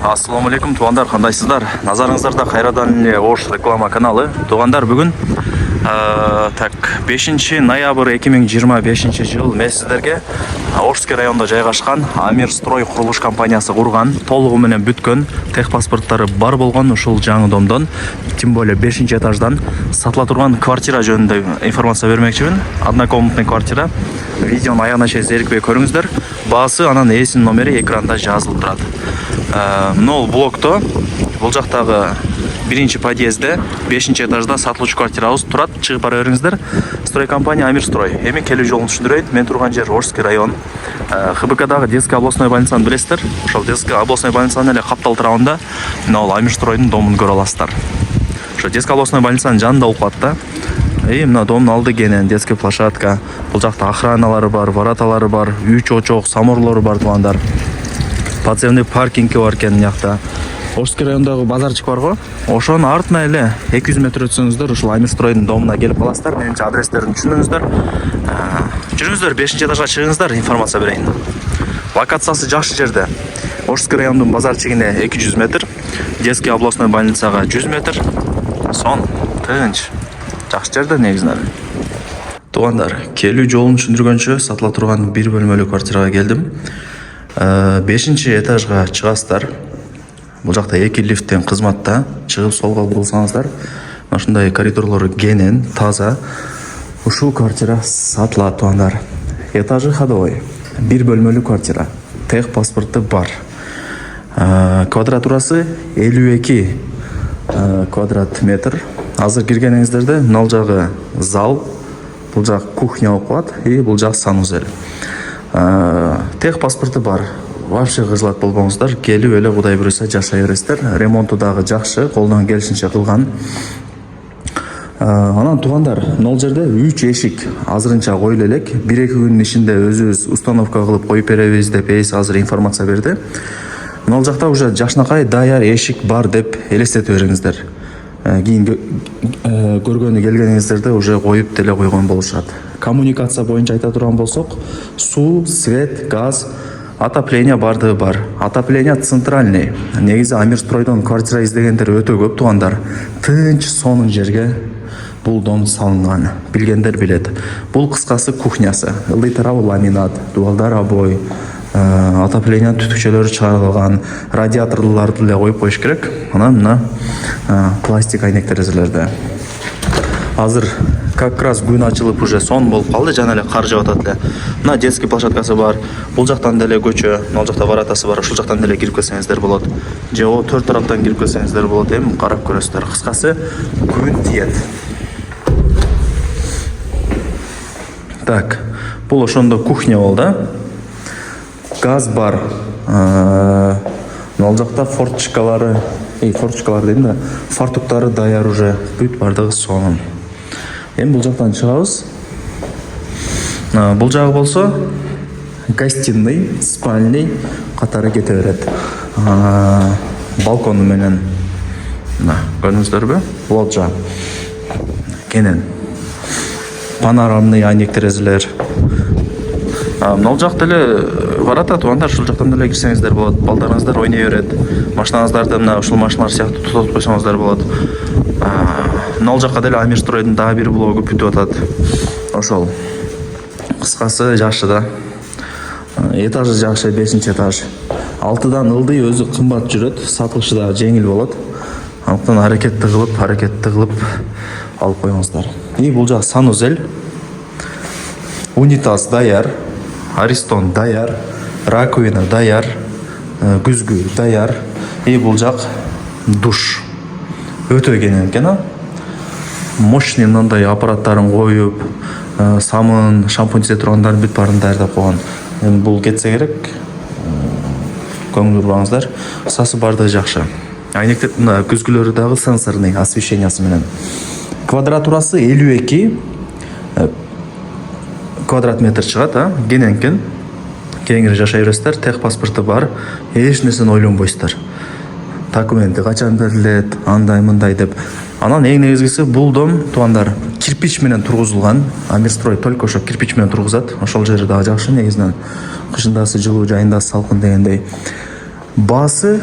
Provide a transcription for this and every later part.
Ассаламу алейкум, туғандар, қандайсыздар? Назарыңыздарда Қайрадан эле Ош реклама каналы. Туғандар, бүгін 5 ноябрь 2025 жыл мен сіздерге Ошский районда жайгашкан Амир Строй курулуш компаниясы курган, толугу менен бүткөн, техпаспорттары бар болгон ушул жаңы домдон, тем более 5 этаждан сатыла турган квартира жөнүндө информация бермекчимин. Однокомнатный квартира. Видеону аягына чейин зерикпей көрүңүздөр. Баасы анан эсинин номери экранда жазылып турат. Нол блокто, бул жактагы биринчи подъездде 5 этажда сатылуучу квартирабыз турат. Чыгып бара бериңиздер. Строй компания Амир Строй. Эми келүү жолун түшүндүрөйт. Мен турган жер Ошский район. ХБКдагы детский областной больницаны билесиздер. Ошол детский областной больницанын эле каптал тарабында мына Амир Стройдун домун көрө аласыздар. Ошо детский областной больницанын жанында болуп калат да. Мына домдун алды кенен, детский площадка. Бул жакта охраналары бар, вороталары бар, үй чочок, саморлору бар тугандар. Подземный паркинги бар экен мынакта. Ошский райондагы базарчык бар го. Ошонун артына эле 200 метр өтсөңүздөр ушул Амир Стройдун домуна келип каласыздар. Менимче адрестерин түшүнөңүздөр. Жүрүңүздөр, 5 этажга чыгыңыздар, информация берейин. Локациясы жакшы жерде. Ошский райондун базарчыгине 200 метр, детский областной больницага 100 метр. Сон, тынч. Жакшы жерде негизинен. Тугандар, келүү жолун түшүндүргөнчө сатыла турган бир бөлмөлүү квартирага келдим. 5 этажга чыгасыздар. Бул жакта 2 лифттен кызматта. Чыгып солго бурулсаңыздар, ушундай коридорлору кенен, таза. Ушул квартира сатылат тугандар. Этажы ходовой. Бир бөлмөлүү квартира. Тех паспорты бар. Квадратурасы 52 квадрат метр. Азыр киргениңиздерде мына жагы зал, бул жак кухня болуп калат, бул жак санузел. Тех паспорты бар. Вообще кыжылат болбоңуздар, келип эле Кудай буйруса жашай бересиздер. Ремонту дагы жакшы, колдон келишинче кылган. Анан тугандар, мына жерде 3 эшик азырынча коюлу элек. 1-2 күнүн ичинде өзүбүз установка кылып коюп беребиз деп азыр информация берди. Мына жакта уже жакшынакай даяр эшик бар деп элестете бериңиздер. Кийин көргөнү келгениңиздерде уже коюп деле койгон болушат. Коммуникация боюнча айта турган болсок, суу, свет, газ, отопление бардыгы бар. Отопление центральный. Негизи Амир Стройдон квартира издегендер өтө көп тугандар. Тынч сонун жерге бул дом салынган. Билгендер билет. Бул кыскасы кухнясы. Ылдый тарабы ламинат, дубалдар обой, отопление түтүкчөлөрү чыгарылган, радиаторлорду эле коюп коюш керек. Анан мына пластик айнек терезелерде. Азыр как раз күн ачылып уже сон болуп калды, жана эле кар жаап атат эле. Мына детский площадкасы бар. Бул жактан деле көчө, мына жакта воротасы бар. Ушул жактан деле кирип келсеңиздер болот. Же о төрт тараптан кирип келсеңиздер болот. Эми карап көрөсүздөр. Кыскасы күн тиет. Так, бул ошондо кухня болду. Газ бар. Мына жакта форточкалары дейм да, фартуктары даяр уже, бүт бардыгы сонун. Эми бул жактан чыгабыз. Бул жагы болсо гостиный, спальный катары кете берет. Балкону менен. Мына көрдүңүздөрбү? Лоджа. Кенен. Панорамный айнек терезелер. Мына жакта эле ворота тугандар, ушул жактан деле кирсеңиздер болот. Балдарыңыздар ойной берет. Машинаңыздарды мына ушул машиналар сыяктуу тутуп койсоңуздар болот. Мына жакка деле Амир Стройдун дагы бир блогу бүтүп атат. Ошол. Кыскасы жакшы да. Этажы жакшы, 5 этаж. Алтыдан ылдый өзү кымбат жүрөт, сатылышы да жеңил болот. Андыктан аракетти кылып алып коюңуздар. Бул жак санузел. Унитаз даяр, аристон даяр, раковина даяр, күзгү даяр. Бул жак душ. Өтө кенен экен. Мощный мындай аппараттарын коюп, самын, шампунь изе тургандарын бүт баарын даярдап койгон. Эми бул кетсе керек. Көңүл бурбаңыздар. Кысасы бардыгы жакшы. Айнектер мына күзгүлөрү дагы сенсорный освещениясы менен. Квадратурасы 52 квадрат метр чыгат, кененкен. Кеңири жашай бересиздер, тех паспорты бар. Эч нерсени ойлонбойсуздар. Документи качан берилет, андай мындай деп. Анан эң негизгиси бул дом тугандар кирпич менен тургузулган. Амир Строй только ошо кирпич менен тургузат. Ошол жери дагы жакшы негизинен. Кышындасы жылуу, жайындасы салкын дегендей. Баасы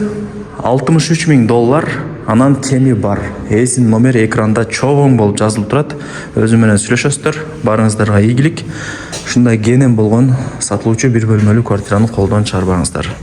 63 000 доллар. Анан теми бар. Эсин номери экранда чоң болуп жазылып турат. Өзү менен сүйлөшөсүздөр. Барыңыздарга ийгилик. Ушундай кенен болгон сатылуучу бир бөлмөлүү квартираны колдон чыгарбаңыздар.